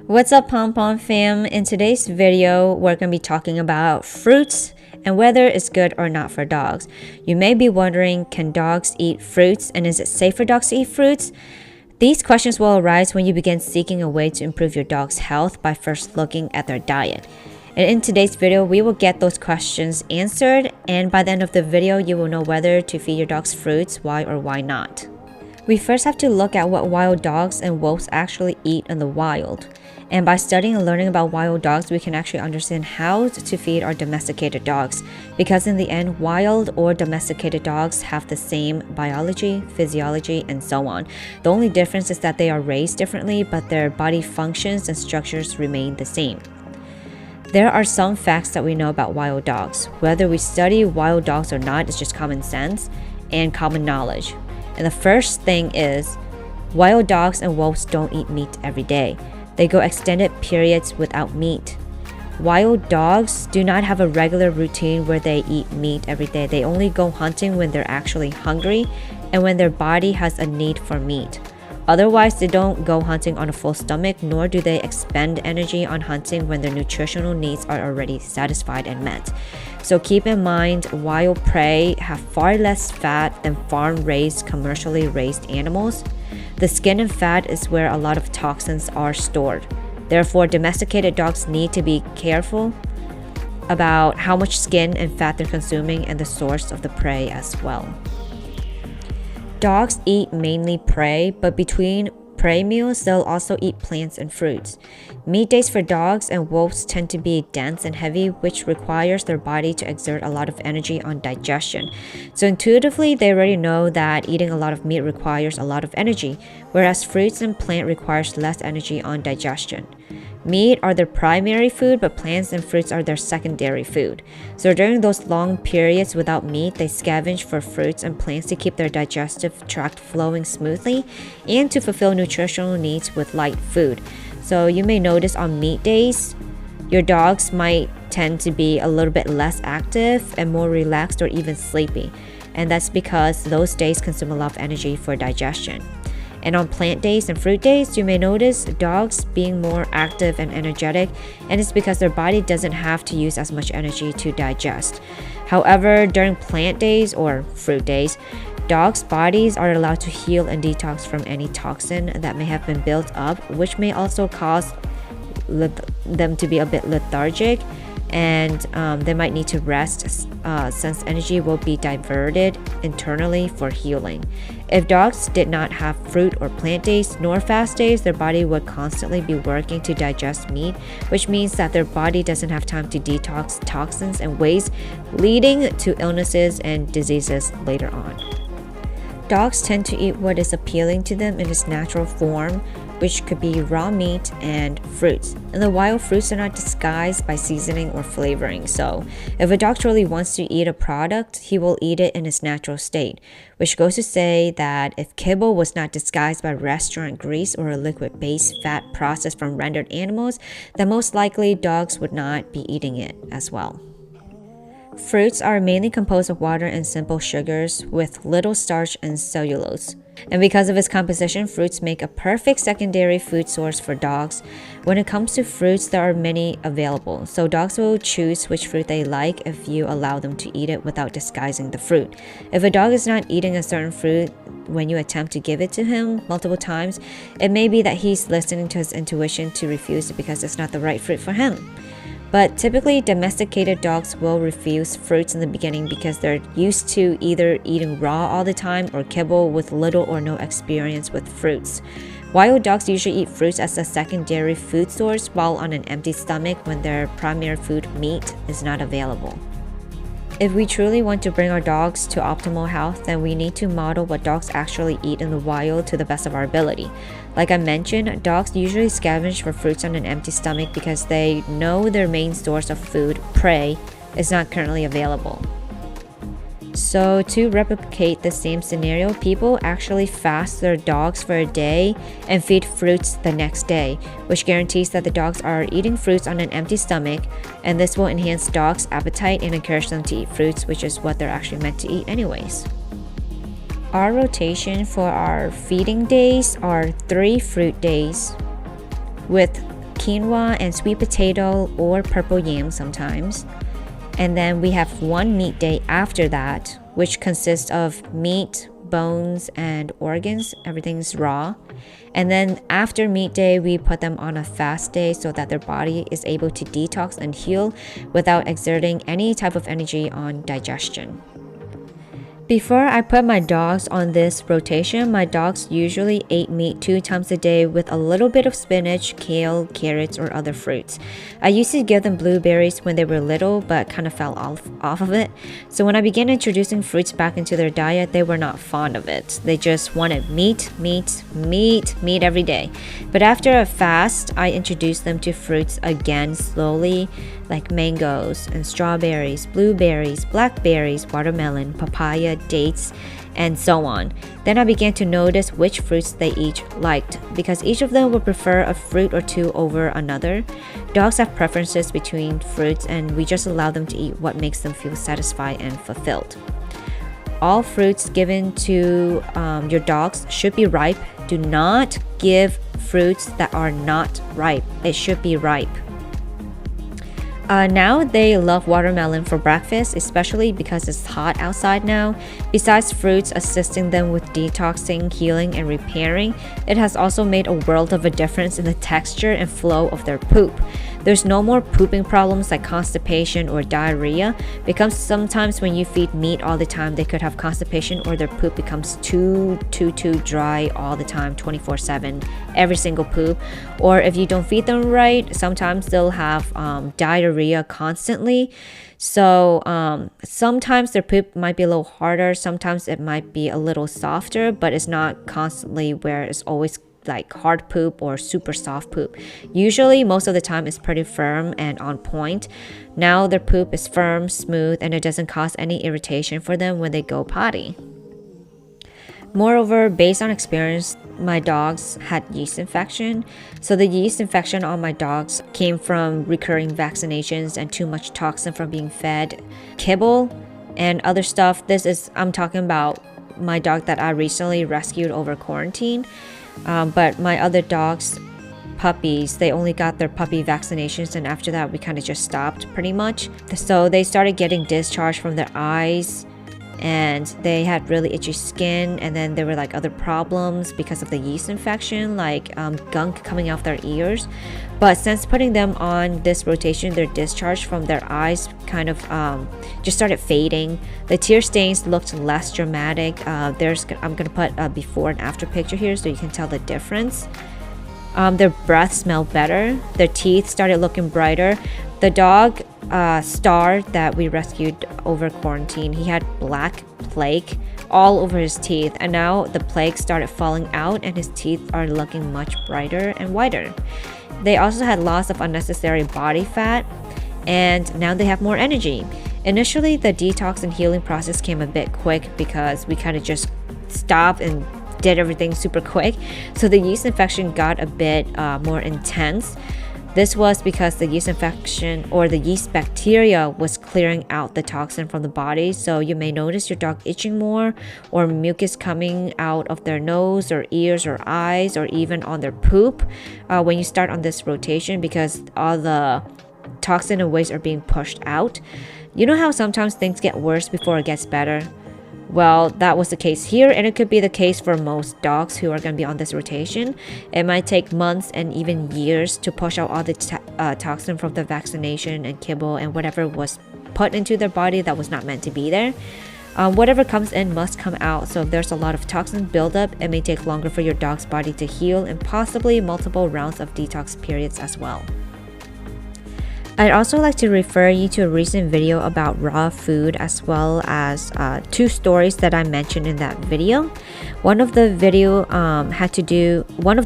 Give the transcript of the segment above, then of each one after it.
What's up, Pom Pom fam? In today's video, we're going to be talking about fruits and whether it's good or not for dogs. You may be wondering, can dogs eat fruits, and is it safe for dogs to eat fruits? These questions will arise when you begin seeking a way to improve your dog's health by first looking at their diet. And in today's video, we will get those questions answered, and by the end of the video, you will know whether to feed your dogs fruits, why or why not. We first have to look at what wild dogs and wolves actually eat in the wild. And by studying and learning about wild dogs, we can actually understand how to feed our domesticated dogs. Because in the end, wild or domesticated dogs have the same biology, physiology, and so on. The only difference is that they are raised differently, but their body functions and structures remain the same. There are some facts that we know about wild dogs. Whether we study wild dogs or not is just common sense and common knowledge. And the first thing is, wild dogs and wolves don't eat meat every day. They go extended periods without meat. Wild dogs do not have a regular routine where they eat meat every day. They only go hunting when they're actually hungry and when their body has a need for meat. Otherwise, they don't go hunting on a full stomach, nor do they expend energy on hunting when their nutritional needs are already satisfied and met. So keep in mind, wild prey have far less fat than farm-raised, commercially raised animals. The skin and fat is where a lot of toxins are stored. Therefore, domesticated dogs need to be careful about how much skin and fat they're consuming and the source of the prey as well. Dogs eat mainly prey, but between prey meals, they'll also eat plants and fruits. Meat days for dogs and wolves tend to be dense and heavy, which requires their body to exert a lot of energy on digestion. So intuitively, they already know that eating a lot of meat requires a lot of energy, whereas fruits and plant requires less energy on digestion. Meat are their primary food, but plants and fruits are their secondary food. So during those long periods without meat, they scavenge for fruits and plants to keep their digestive tract flowing smoothly and to fulfill nutritional needs with light food. So you may notice on meat days, your dogs might tend to be a little bit less active and more relaxed or even sleepy. And that's because those days consume a lot of energy for digestion. And on plant days and fruit days, you may notice dogs being more active and energetic, and it's because their body doesn't have to use as much energy to digest. However, during plant days or fruit days, dogs' bodies are allowed to heal and detox from any toxin that may have been built up, which may also cause them to be a bit lethargic, and they might need to rest since energy will be diverted internally for healing. If dogs did not have fruit or plant days nor fast days, their body would constantly be working to digest meat, which means that their body doesn't have time to detox toxins and waste, leading to illnesses and diseases later on. Dogs tend to eat what is appealing to them in its natural form, which could be raw meat and fruits. And the wild fruits are not disguised by seasoning or flavoring. So if a dog truly wants to eat a product, he will eat it in its natural state, which goes to say that if Kibble was not disguised by restaurant grease or a liquid-based fat processed from rendered animals, then most likely dogs would not be eating it as well. Fruits are mainly composed of water and simple sugars with little starch and cellulose. And because of its composition, fruits make a perfect secondary food source for dogs. When it comes to fruits, there are many available, so dogs will choose which fruit they like if you allow them to eat it without disguising the fruit. If a dog is not eating a certain fruit when you attempt to give it to him multiple times, it may be that he's listening to his intuition to refuse it because it's not the right fruit for him. But typically, domesticated dogs will refuse fruits in the beginning because they're used to either eating raw all the time or kibble with little or no experience with fruits. Wild dogs usually eat fruits as a secondary food source while on an empty stomach when their primary food, meat, is not available. If we truly want to bring our dogs to optimal health, then we need to model what dogs actually eat in the wild to the best of our ability. Like I mentioned, dogs usually scavenge for fruits on an empty stomach because they know their main source of food, prey, is not currently available. So to replicate the same scenario, people actually fast their dogs for a day and feed fruits the next day, which guarantees that the dogs are eating fruits on an empty stomach, and this will enhance dogs' appetite and encourage them to eat fruits, which is what they're actually meant to eat anyways. Our rotation for our feeding days are 3 fruit days with quinoa and sweet potato or purple yam sometimes. And then we have 1 meat day after that, which consists of meat, bones, and organs. Everything's raw. And then after meat day, we put them on a fast day so that their body is able to detox and heal without exerting any type of energy on digestion. Before I put my dogs on this rotation, my dogs usually ate meat 2 times a day with a little bit of spinach, kale, carrots, or other fruits. I used to give them blueberries when they were little, but kind of fell off of it. So when I began introducing fruits back into their diet, they were not fond of it. They just wanted meat every day. But after a fast, I introduced them to fruits again slowly, like mangoes and strawberries, blueberries, blackberries, watermelon, papaya, dates, and so on. Then I began to notice which fruits they each liked, because each of them would prefer a fruit or 2 over another. Dogs have preferences between fruits, and we just allow them to eat what makes them feel satisfied and fulfilled. All fruits given to your dogs should be ripe. Do not give fruits that are not ripe. It should be ripe. Now they love watermelon for breakfast, especially because it's hot outside now. Besides fruits assisting them with detoxing, healing, and repairing, it has also made a world of a difference in the texture and flow of their poop. There's no more pooping problems like constipation or diarrhea, because sometimes when you feed meat all the time, they could have constipation or their poop becomes too dry all the time, 24/7, every single poop. Or if you don't feed them right, sometimes they'll have diarrhea constantly. So sometimes their poop might be a little harder, sometimes it might be a little softer, but it's not constantly where it's always like hard poop or super soft poop. Usually most of the time it's pretty firm and on point. Now their poop is firm, smooth, and it doesn't cause any irritation for them when they go potty. Moreover, based on experience, my dogs had yeast infection. So the yeast infection on my dogs came from recurring vaccinations and too much toxin from being fed kibble and other stuff. I'm talking about my dog that I recently rescued over quarantine. But my other dogs, puppies, they only got their puppy vaccinations, and after that we kind of just stopped pretty much. So they started getting discharge from their eyes, and they had really itchy skin, and then there were like other problems because of the yeast infection, like gunk coming out their ears. But since putting them on this rotation, their discharge from their eyes kind of just started fading. The tear stains looked less dramatic. I'm gonna put a before and after picture here so you can tell the difference. Their breath smelled better. Their teeth started looking brighter. The dog Star that we rescued over quarantine, he had black plaque all over his teeth, and now the plaque started falling out and his teeth are looking much brighter and whiter. They also had loss of unnecessary body fat, and now they have more energy. Initially, the detox and healing process came a bit quick because we kind of just stopped and did everything super quick. So the yeast infection got a bit more intense. This was because the yeast infection or the yeast bacteria was clearing out the toxin from the body. So you may notice your dog itching more, or mucus coming out of their nose or ears or eyes, or even on their poop when you start on this rotation, because all the toxin and waste are being pushed out. You know how sometimes things get worse before it gets better? Well, that was the case here, and it could be the case for most dogs who are going to be on this rotation. It might take months and even years to push out all the toxin from the vaccination and kibble and whatever was put into their body that was not meant to be there. Whatever comes in must come out, so if there's a lot of toxin buildup, it may take longer for your dog's body to heal, and possibly multiple rounds of detox periods as well. I'd also like to refer you to a recent video about raw food, as well as 2 stories that I mentioned in that video. One of the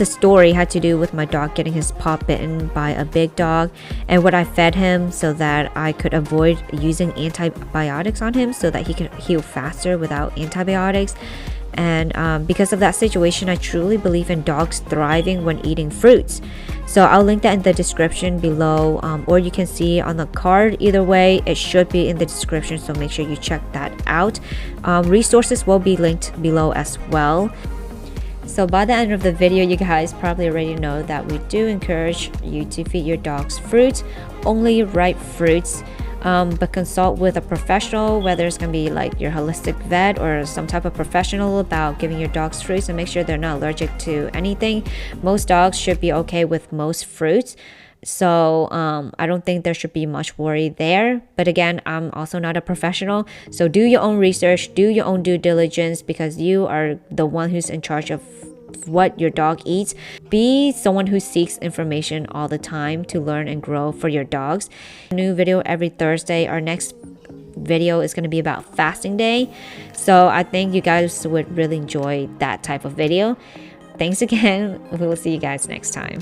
story had to do with my dog getting his paw bitten by a big dog, and what I fed him so that I could avoid using antibiotics on him so that he could heal faster without antibiotics. And because of that situation, I truly believe in dogs thriving when eating fruits. So I'll link that in the description below, or you can see on the card. Either way, it should be in the description, so make sure you check that out. Resources will be linked below as well. So by the end of the video, you guys probably already know that we do encourage you to feed your dogs fruits, only ripe fruits. But consult with a professional, whether it's going to be like your holistic vet or some type of professional, about giving your dogs fruits, and make sure they're not allergic to anything. Most dogs should be okay with most fruits, so I don't think there should be much worry there. But again, I'm also not a professional, so do your own research, do your own due diligence, because you are the one who's in charge of what your dog eats. Be someone who seeks information all the time to learn and grow for your dogs. New video every Thursday. Our next video is going to be about fasting day, so I think you guys would really enjoy that type of video. Thanks again. We will see you guys next time.